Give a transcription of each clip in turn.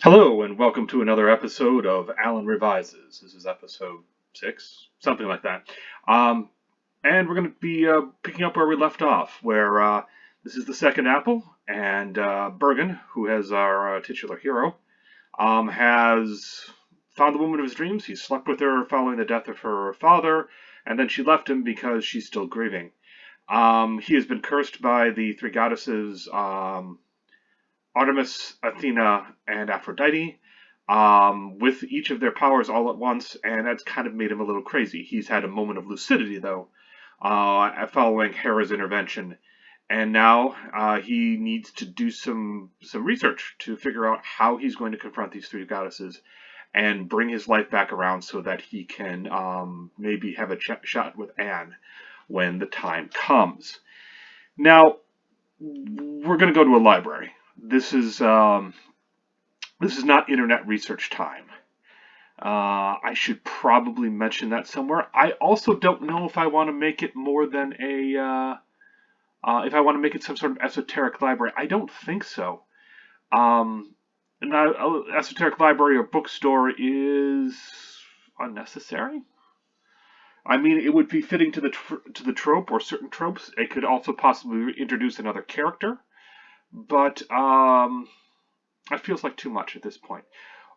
Hello, and welcome to another episode of Alan Revises. This is episode 6, something like that. Um, and we're going to be picking up where we left off, where this is the second apple, and Bergen, who is our titular hero, has found the woman of his dreams. He slept with her following the death of her father, and then she left him because she's still grieving. He has been cursed by the three goddesses, Artemis, Athena, and Aphrodite, with each of their powers all at once, and that's kind of made him a little crazy. He's had a moment of lucidity, though, following Hera's intervention, and now he needs to do some research to figure out how he's going to confront these three goddesses and bring his life back around so that he can maybe have a shot with Anne when the time comes. Now, we're going to go to a library. This is not internet research time. I should probably mention that somewhere. I also don't know if I want to make it more than if I want to make it some sort of esoteric library. I don't think so. An esoteric library or bookstore is unnecessary. I mean, it would be fitting to the trope or certain tropes. It could also possibly introduce another character. But that feels like too much at this point.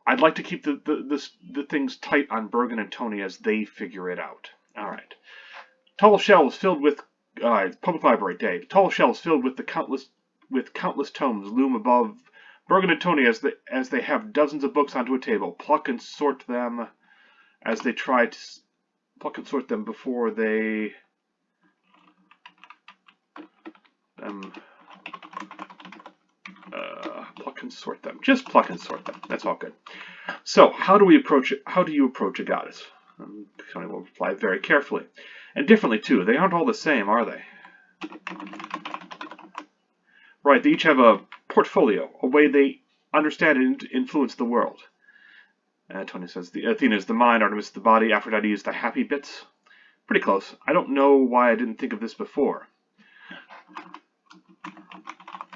I'd like to keep the things tight on Bergen and Tony as they figure it out. All right. Tall shelves filled with public library day. Tall shelves filled with countless tomes loom above Bergen and Tony as they have dozens of books onto a table. Pluck and sort them as they try to pluck and sort them before they pluck and sort them. Just pluck and sort them. That's all good. So, how do you approach a goddess? Tony will reply very carefully. And differently, too. They aren't all the same, are they? Right, they each have a portfolio, a way they understand and influence the world. Tony says, Athena is the mind, Artemis is the body, Aphrodite is the happy bits. Pretty close. I don't know why I didn't think of this before.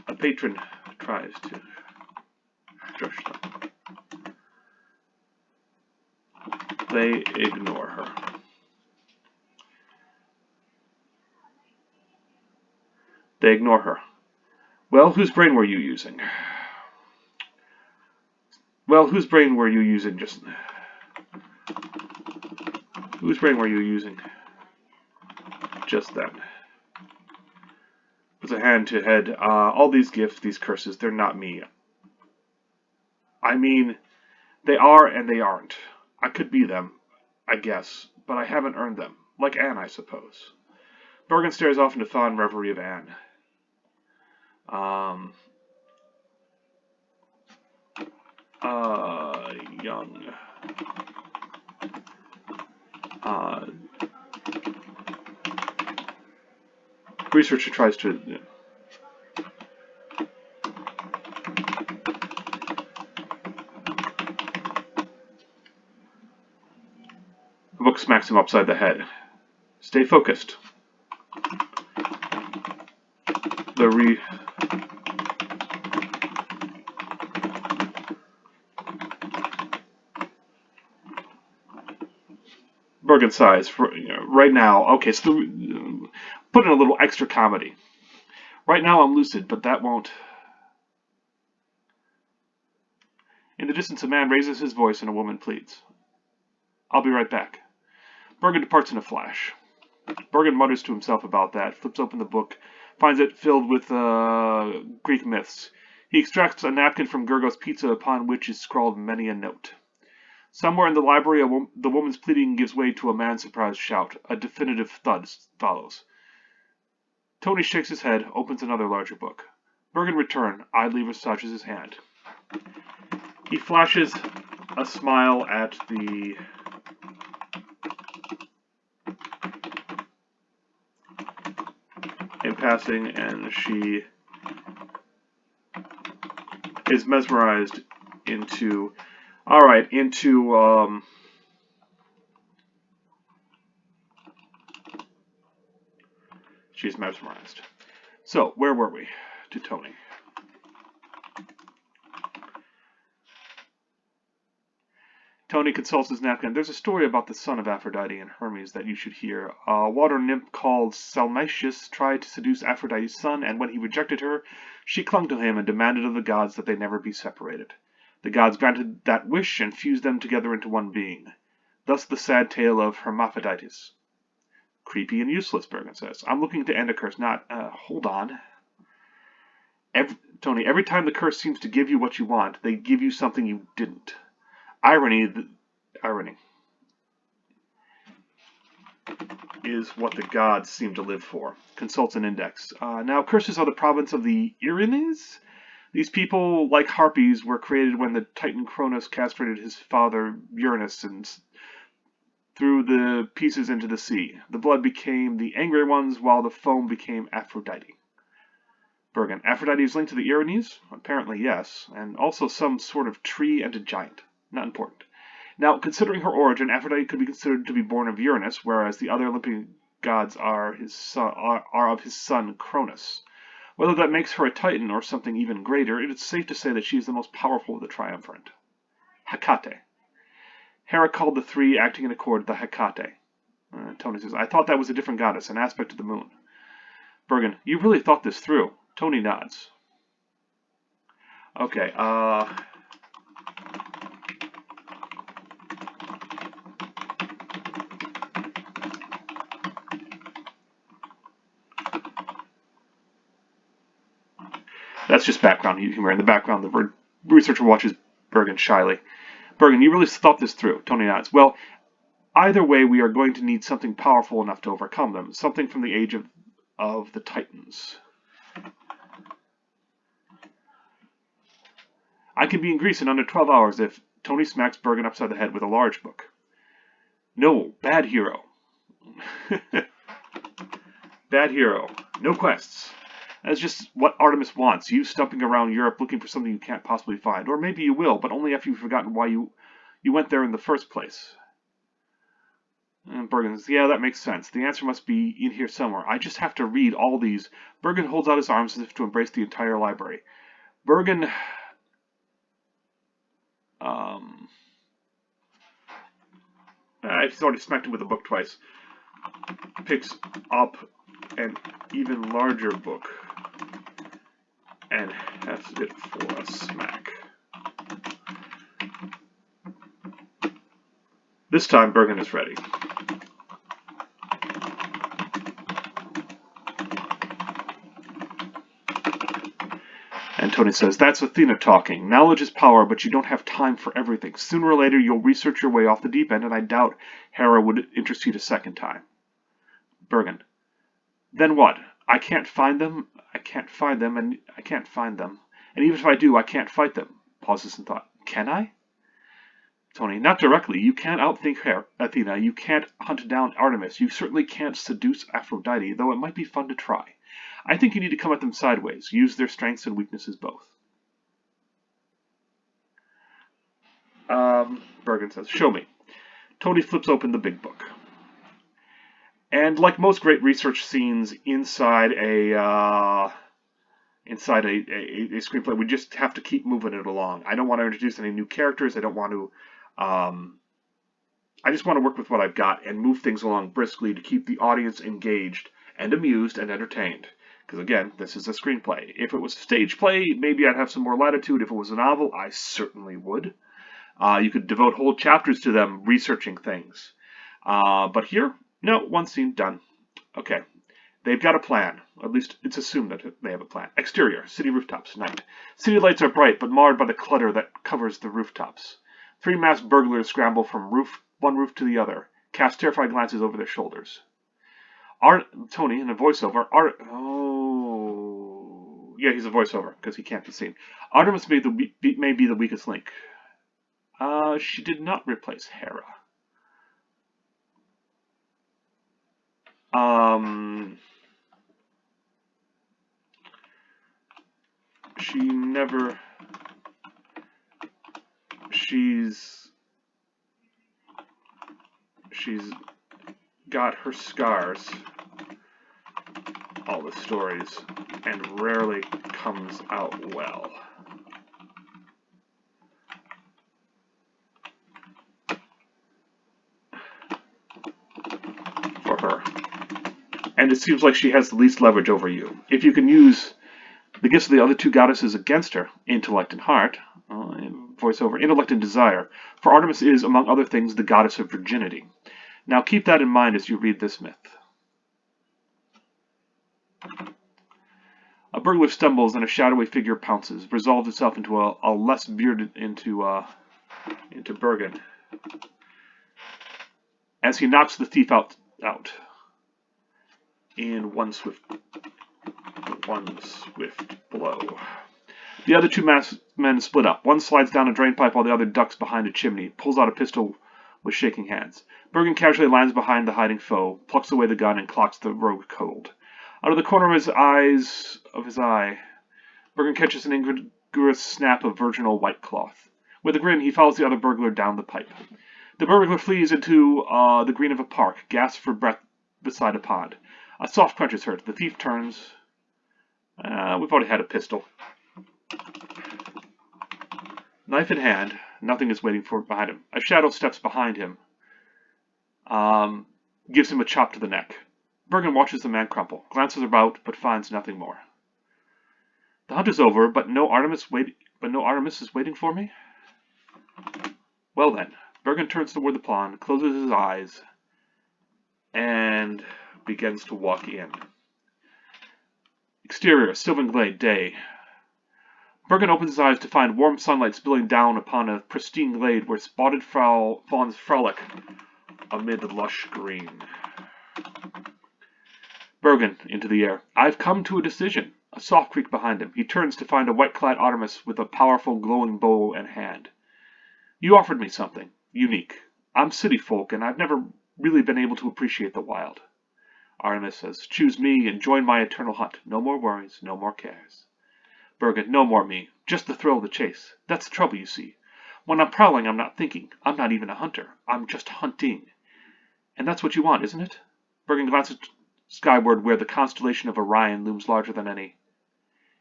A patron tries to crush them. They ignore her. They ignore her. Well, whose brain were you using? Well, whose brain were you using just... Whose brain were you using just then? Puts a hand to head. All these gifts, these curses, they're not me. I mean, they are and they aren't. I could be them, I guess, but I haven't earned them. Like Anne, I suppose. Bergen stares off into thought and reverie of Anne. Young. Researcher tries to... The book smacks him upside the head. Stay focused. Bergen sighs. Right now, okay, so put in a little extra comedy. Right now I'm lucid, but that won't... In the distance, a man raises his voice and a woman pleads. I'll be right back. Bergen departs in a flash. Bergen mutters to himself about that, flips open the book, finds it filled with Greek myths. He extracts a napkin from Gergos' pizza upon which is scrawled many a note. Somewhere in the library, the woman's pleading gives way to a man's surprised shout. A definitive thud follows. Tony shakes his head, opens another larger book. Bergen returns, idly massages his hand. He flashes a smile at the... in passing, and she is mesmerized into... Alright, into... she's mesmerized. So, where were we? To Tony. Tony consults his napkin. There's a story about the son of Aphrodite and Hermes that you should hear. A water nymph called Salmacius tried to seduce Aphrodite's son, and when he rejected her, she clung to him and demanded of the gods that they never be separated. The gods granted that wish and fused them together into one being. Thus the sad tale of Hermaphroditus. Creepy and useless, Bergen says. I'm looking to end a curse, not... hold on. Tony, every time the curse seems to give you what you want, they give you something you didn't. Irony is what the gods seem to live for. Consults an index. Now, curses are the province of the Erinyes. These people, like harpies, were created when the Titan Cronus castrated his father Uranus and threw the pieces into the sea. The blood became the angry ones, while the foam became Aphrodite. Bergen. Aphrodite is linked to the Erinyes? Apparently, yes. And also some sort of tree and a giant. Not important. Now, considering her origin, Aphrodite could be considered to be born of Uranus, whereas the other Olympian gods are of his son Cronus. Whether that makes her a Titan or something even greater, it is safe to say that she is the most powerful of the triumvirate. Hecate. Hera called the three acting in accord the Hecate. Tony says, I thought that was a different goddess, an aspect of the moon. Bergen, you really thought this through. Tony nods. Okay, that's just background humor. In the background, the researcher watches Bergen shyly. Bergen, you really thought this through. Tony nods. Well, either way, we are going to need something powerful enough to overcome them. Something from the age of the Titans. I can be in Greece in under 12 hours if... Tony smacks Bergen upside the head with a large book. No, bad hero. Bad hero. No quests. That's just what Artemis wants. You stumping around Europe looking for something you can't possibly find. Or maybe you will, but only after you've forgotten why you went there in the first place. And Bergen says, yeah, that makes sense. The answer must be in here somewhere. I just have to read all these. Bergen holds out his arms as if to embrace the entire library. Bergen... I've already smacked him with a book twice. Picks up an even larger book and hefts it for a smack. This time, Bergen is ready. And Tony says, that's Athena talking. Knowledge is power, but you don't have time for everything. Sooner or later, you'll research your way off the deep end, and I doubt Hera would intercede a second time. Bergen. Then what? I can't find them, and I can't find them. And even if I do, I can't fight them. Pauses in thought. Can I? Tony. Not directly. You can't outthink Athena. You can't hunt down Artemis. You certainly can't seduce Aphrodite, though it might be fun to try. I think you need to come at them sideways. Use their strengths and weaknesses both. Bergen says, show me. Tony flips open the big book. And like most great research scenes inside a screenplay, we just have to keep moving it along. I don't want to introduce any new characters. I don't want to... I just want to work with what I've got and move things along briskly to keep the audience engaged and amused and entertained. Because again, this is a screenplay. If it was a stage play, maybe I'd have some more latitude. If it was a novel, I certainly would. You could devote whole chapters to them researching things. But here, no, one scene, done. Okay, they've got a plan. At least it's assumed that they have a plan. Exterior, city rooftops, night. City lights are bright, but marred by the clutter that covers the rooftops. Three masked burglars scramble from one roof to the other, cast terrified glances over their shoulders. Tony, in a voiceover, yeah, he's a voiceover, because he can't be seen. Artemis may be the weakest link. She did not replace Hera. She never... She's got her scars, all the stories, and rarely comes out well. and it seems like she has the least leverage over you. If you can use the gifts of the other two goddesses against her, intellect and heart, voiceover, intellect and desire, for Artemis is, among other things, the goddess of virginity. Now keep that in mind as you read this myth. A burglar stumbles and a shadowy figure pounces, resolves itself into a less bearded into Bergen. As he knocks the thief out in one swift blow. The other two masked men split up. One slides down a drainpipe while the other ducks behind a chimney, pulls out a pistol with shaking hands. Bergen casually lands behind the hiding foe, plucks away the gun, and clocks the rogue cold. Out of the corner of his eye, Bergen catches an incongruous snap of virginal white cloth. With a grin, he follows the other burglar down the pipe. The burglar flees into the green of a park, gasps for breath beside a pond. A soft crunch is heard. The thief turns. We've already had a pistol. Knife in hand, nothing is waiting for behind him. A shadow steps behind him, gives him a chop to the neck. Bergen watches the man crumple, glances about, but finds nothing more. The hunt is over, but no Artemis is waiting for me? Well then, Bergen turns toward the pond, closes his eyes, and begins to walk in. Exterior, Sylvan Glade, day. Bergen opens his eyes to find warm sunlight spilling down upon a pristine glade where spotted fawns frolic amid the lush green. Bergen, into the air. I've come to a decision. A soft creak behind him. He turns to find a white-clad Artemis with a powerful glowing bow in hand. You offered me something. Unique. I'm city folk, and I've never really been able to appreciate the wild. Artemis says, choose me and join my eternal hunt. No more worries, no more cares. Bergen, no more me. Just the thrill of the chase. That's the trouble, you see. When I'm prowling, I'm not thinking. I'm not even a hunter. I'm just hunting. And that's what you want, isn't it? Bergen glances skyward where the constellation of Orion looms larger than any.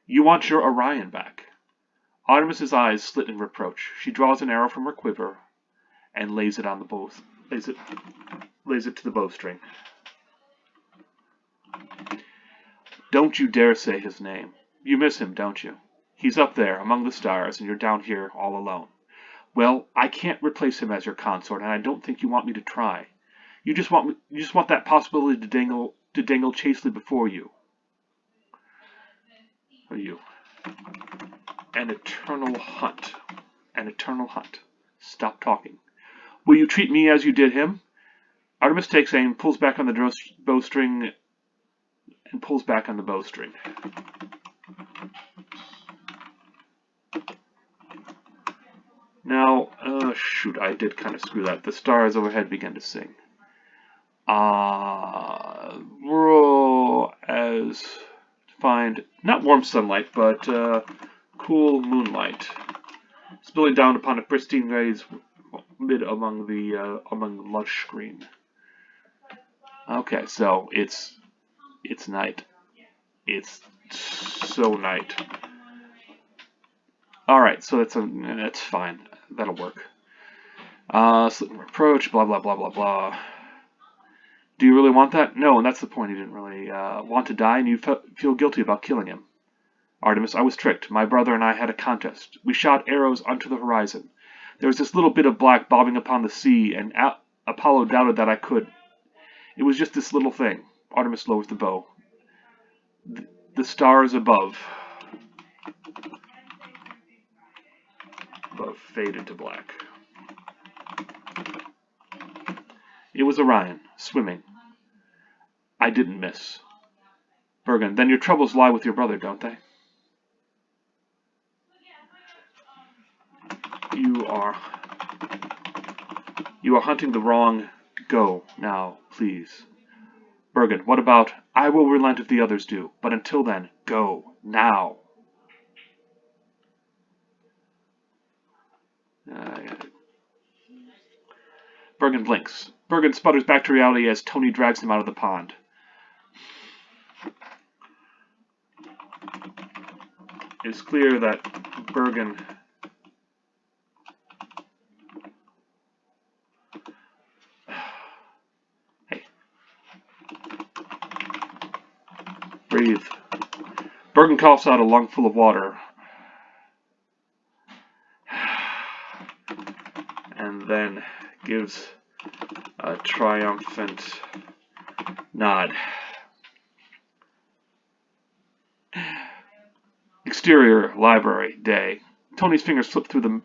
You want your Orion back. Artemis's eyes slit in reproach. She draws an arrow from her quiver and lays it on the bow. Lays it to the bowstring. Don't you dare say his name. You miss him, don't you? He's up there among the stars, and you're down here all alone. Well, I can't replace him as your consort, and I don't think you want me to try. You just want that possibility to dangle chastely before you. For you. An eternal hunt. An eternal hunt. Stop talking. Will you treat me as you did him? Artemis takes aim, pulls back on the bowstring, and pulls back on the bowstring. Now, shoot, I did kind of screw that. The stars overhead began to sing. Roll as find not warm sunlight, but cool moonlight, spilling down upon a pristine rays mid among the lush green. Okay, so it's night. It's so night. All right, so that's fine. That'll work. Slip and reproach. Blah blah blah blah blah. Do you really want that? No, and that's the point. He didn't really want to die, and you feel guilty about killing him. Artemis, I was tricked. My brother and I had a contest. We shot arrows onto the horizon. There was this little bit of black bobbing upon the sea, and Apollo doubted that I could. It was just this little thing. Artemis lowers the bow. The stars above fade into black. It was Orion, swimming. I didn't miss. Bergen, then your troubles lie with your brother, don't they? You are hunting the wrong. Go, now, please. Bergen, what about, I will relent if the others do, but until then, go, now. Bergen blinks. Bergen sputters back to reality as Tony drags him out of the pond. It's clear that Bergen Breathe. Bergen coughs out a lungful of water. And then gives a triumphant nod. Exterior library, day. Tony's fingers slip through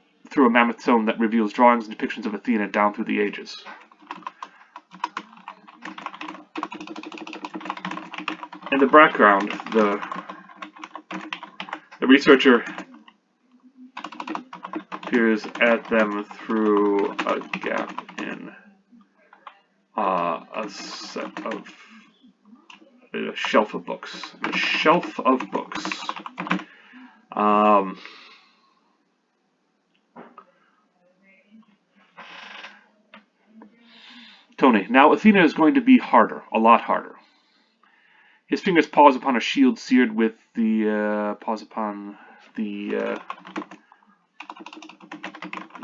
a mammoth tome that reveals drawings and depictions of Athena down through the ages. In the background, the researcher peers at them through a gap in a shelf of books. A shelf of books. Tony, now Athena is going to be harder, a lot harder. His fingers pause upon a shield seared with the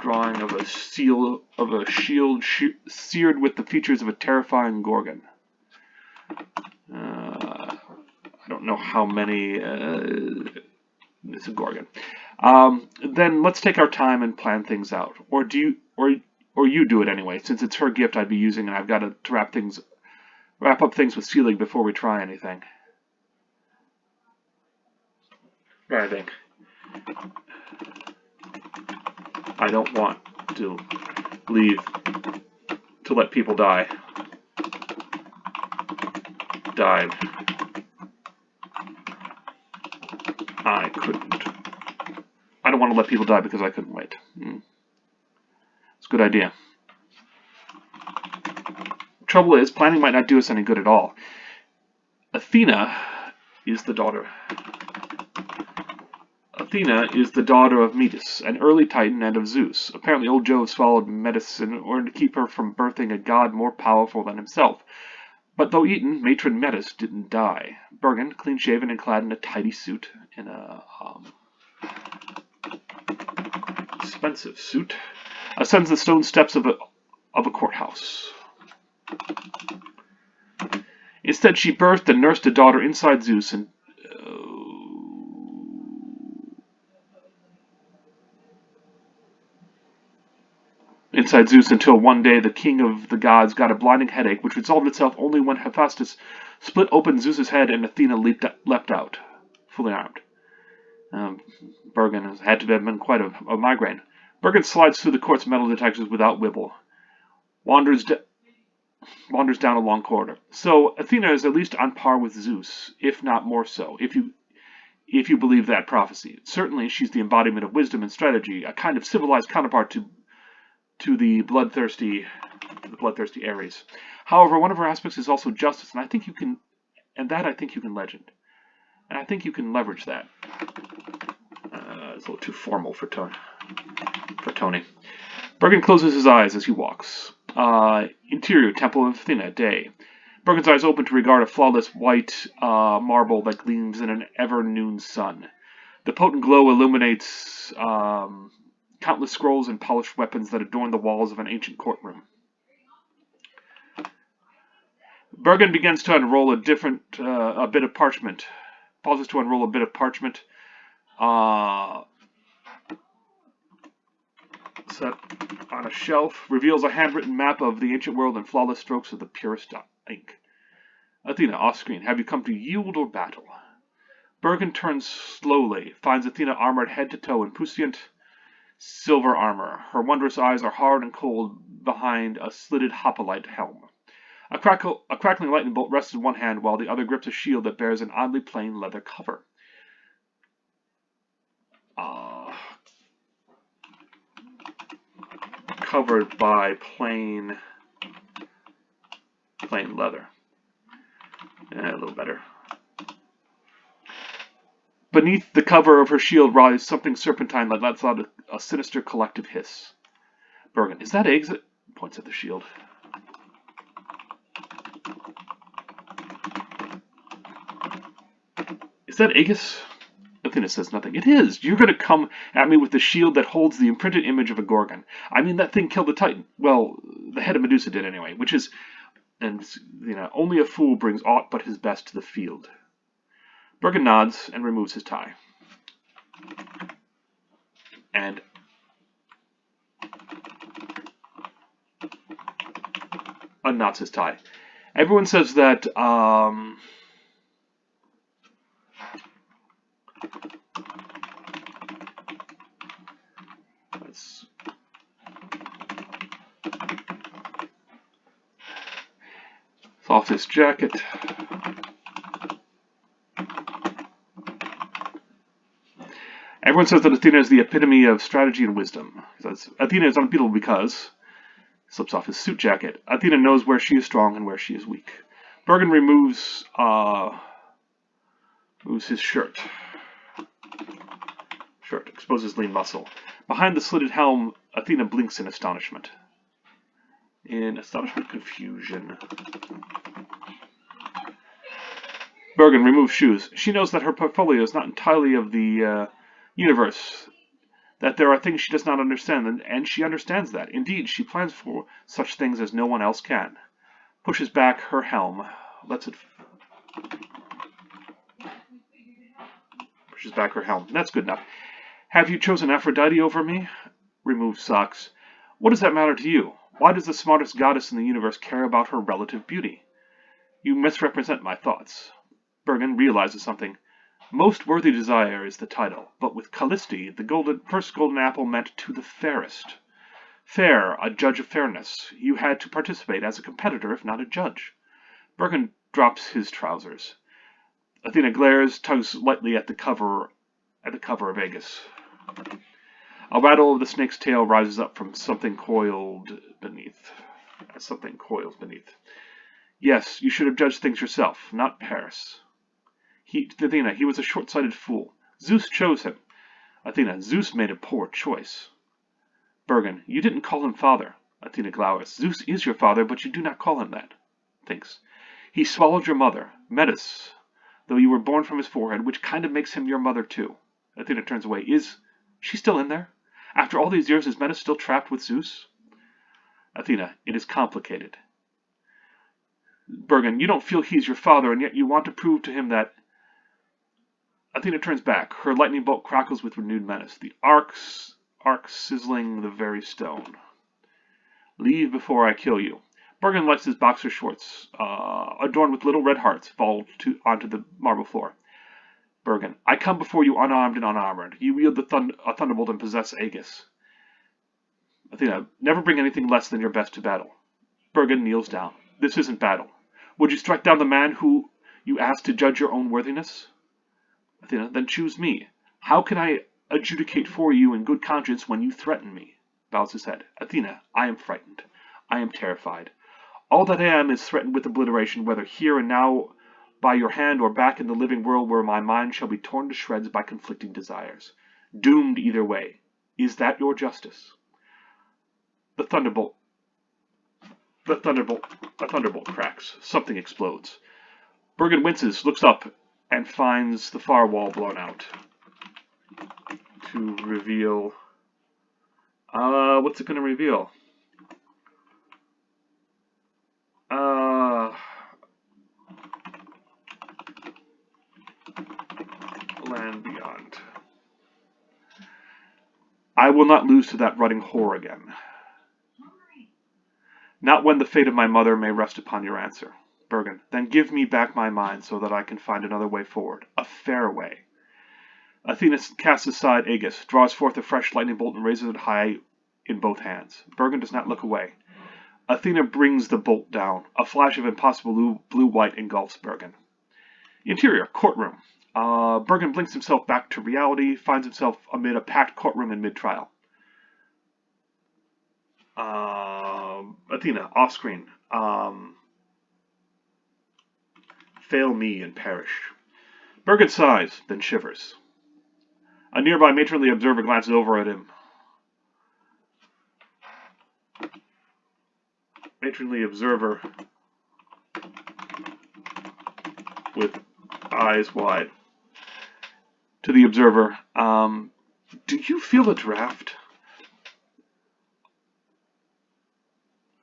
drawing of a shield seared with the features of a terrifying gorgon. I don't know how many. It's a gorgon. Then let's take our time and plan things out. Or you do it anyway, since it's her gift I'd be using, and I've got to wrap up things with sealing before we try anything. I think. I don't want to leave to let people die. Died. I couldn't. I don't want to let people die because I couldn't wait. It's a good idea. Trouble is, planning might not do us any good at all. Athena is the daughter of Metis, an early Titan, and of Zeus. Apparently old Jove swallowed medicine in order to keep her from birthing a god more powerful than himself. But though eaten, matron Metis didn't die. Bergen, clean-shaven and clad in a tidy suit, in a expensive suit, ascends the stone steps of a courthouse. Instead, she birthed and nursed a daughter inside Zeus until one day the king of the gods got a blinding headache, which resolved itself only when Hephaestus split open Zeus's head and Athena leapt out, fully armed. Bergen has had to have been quite a migraine. Bergen slides through the court's metal detectors without wibble. Wanders down a long corridor. So Athena is at least on par with Zeus, if not more so, if you believe that prophecy. Certainly she's the embodiment of wisdom and strategy, a kind of civilized counterpart to the bloodthirsty Ares. However, one of her aspects is also justice, and I think you can legend. And I think you can leverage that. It's a little too formal for Tony. Bergen closes his eyes as he walks. Interior Temple of Athena, day. Bergen's eyes open to regard a flawless white marble that gleams in an ever-noon sun. The potent glow illuminates countless scrolls and polished weapons that adorn the walls of an ancient courtroom. Bergen begins to unroll a bit of parchment. Pauses to unroll a bit of parchment. Set on a shelf, reveals a handwritten map of the ancient world and flawless strokes of the purest ink. Athena, off-screen, have you come to yield or battle? Bergen turns slowly, finds Athena armored head to toe in puissant silver armor. Her wondrous eyes are hard and cold behind a slitted hoplite helm. A crackling lightning bolt rests in one hand while the other grips a shield that bears an oddly plain leather cover. Covered by plain leather. A little better. Beneath the cover of her shield rises something serpentine that lets out a sinister collective hiss. Bergen, is that eggs? Points at the shield. Is that Aegis? Athena says nothing. It is. You're going to come at me with the shield that holds the imprinted image of a Gorgon. I mean, that thing killed the Titan. Well, the head of Medusa did anyway, which is, and only a fool brings aught but his best to the field. Bergen nods and removes his tie. And unknots his tie. Everyone says that let's off this jacket. Everyone says that Athena is the epitome of strategy and wisdom. Athena is unbeatable because, slips off his suit jacket, Athena knows where she is strong and where she is weak. Bergen removes his shirt. Exposes lean muscle. Behind the slitted helm, Athena blinks in astonishment. Confusion. Bergen removes shoes. She knows that her portfolio is not entirely of the universe, that there are things she does not understand, and she understands that. Indeed, she plans for such things as no one else can. Pushes back her helm. Pushes back her helm. That's good enough. Have you chosen Aphrodite over me? Removes socks. What does that matter to you? Why does the smartest goddess in the universe care about her relative beauty? You misrepresent my thoughts. Bergen realizes something. Most worthy desire is the title, but with Callisti, the first golden apple meant to the fairest. Fair, a judge of fairness. You had to participate as a competitor, if not a judge. Bergen drops his trousers. Athena glares, tugs lightly at the cover of Aegis. A rattle of the snake's tail rises up from something coiled beneath. Yes, you should have judged things yourself, not Paris. Athena, he was a short-sighted fool. Zeus chose him. Athena, Zeus made a poor choice. Bergen, you didn't call him father. Athena glowers. Zeus is your father, but you do not call him that. Thinks. He swallowed your mother, Metis, though you were born from his forehead, which kind of makes him your mother too. Athena turns away. Is she still in there? After all these years, is Metis still trapped with Zeus? Athena, it is complicated. Bergen, you don't feel he's your father, and yet you want to prove to him that... Athena turns back. Her lightning bolt crackles with renewed menace. The arc sizzling the very stone. Leave before I kill you. Bergen lets his boxer shorts, adorned with little red hearts, fall onto the marble floor. Bergen, I come before you unarmed and unarmored. You wield a thunderbolt and possess Aegis. Athena, never bring anything less than your best to battle. Bergen kneels down. This isn't battle. Would you strike down the man who you asked to judge your own worthiness? Athena, then choose me. How can I adjudicate for you in good conscience when you threaten me? Bows his head. Athena, I am frightened. I am terrified. All that I am is threatened with obliteration, whether here and now by your hand or back in the living world where my mind shall be torn to shreds by conflicting desires. Doomed either way. Is that your justice? A thunderbolt cracks. Something explodes. Bergen winces, looks up, and finds the far wall blown out. To reveal... what's it going to reveal? Land beyond. I will not lose to that rutting whore again. Not when the fate of my mother may rest upon your answer. Bergen, then give me back my mind so that I can find another way forward. A fair way. Athena casts aside Aegis, draws forth a fresh lightning bolt and raises it high in both hands. Bergen does not look away. Athena brings the bolt down. A flash of impossible blue-white engulfs Bergen. Interior, courtroom. Bergen blinks himself back to reality, finds himself amid a packed courtroom in mid-trial. Athena, off-screen. Fail me and perish. Bergen sighs, then shivers. A nearby matronly observer glances over at him. Matronly observer with eyes wide. To the observer, do you feel a draft?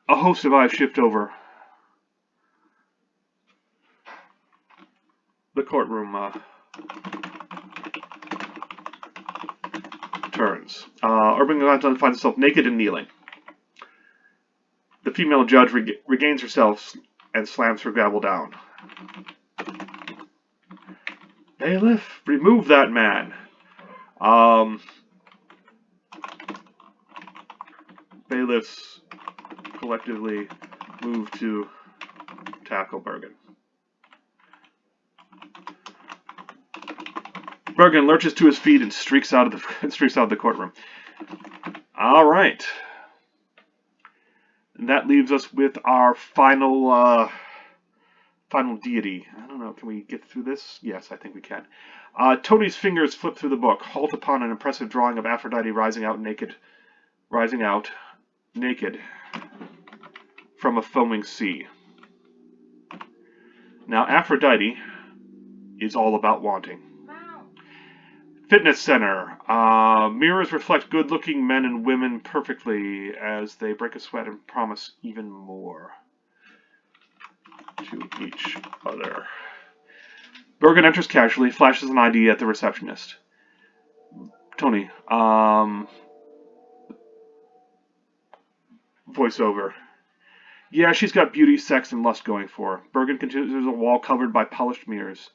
A host of eyes shift over. The courtroom, Turns. Urban finds himself naked and kneeling. The female judge regains herself and slams her gavel down. Bailiff, remove that man. Bailiffs collectively move to tackle Bergen. Bergen lurches to his feet and streaks out of the courtroom. All right. And that leaves us with our final deity. I don't know, can we get through this? Yes, I think we can. Tony's fingers flip through the book, halt upon an impressive drawing of Aphrodite rising out naked from a foaming sea. Now, Aphrodite is all about wanting. Fitness center. Mirrors reflect good-looking men and women perfectly as they break a sweat and promise even more to each other. Bergen enters casually, flashes an ID at the receptionist. Tony, voiceover. Yeah, she's got beauty, sex, and lust going for her. Bergen continues. There's a wall covered by polished mirrors.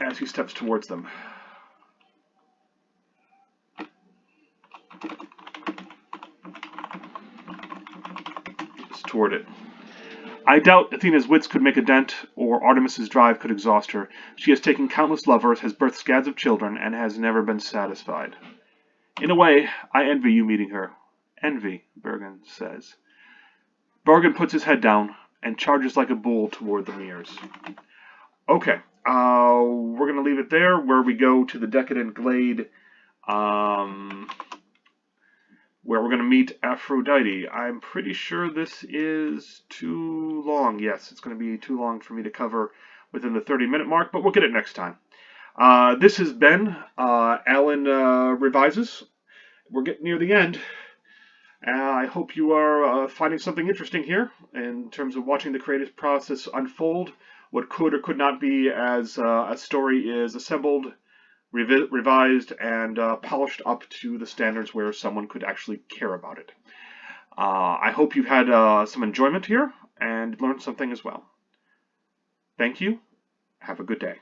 As he steps towards them. Just toward it. I doubt Athena's wits could make a dent, or Artemis's drive could exhaust her. She has taken countless lovers, has birthed scads of children, and has never been satisfied. In a way, I envy you meeting her. Envy, Bergen says. Bergen puts his head down and charges like a bull toward the mirrors. Okay, we're going to leave it there, where we go to the Decadent Glade, where we're going to meet Aphrodite. I'm pretty sure this is too long. Yes, it's going to be too long for me to cover within the 30-minute mark, but we'll get it next time. This has been Alan Revises. We're getting near the end. I hope you are finding something interesting here in terms of watching the creative process unfold, what could or could not be as a story is assembled, revised, and polished up to the standards where someone could actually care about it. I hope you've had some enjoyment here and learned something as well. Thank you. Have a good day.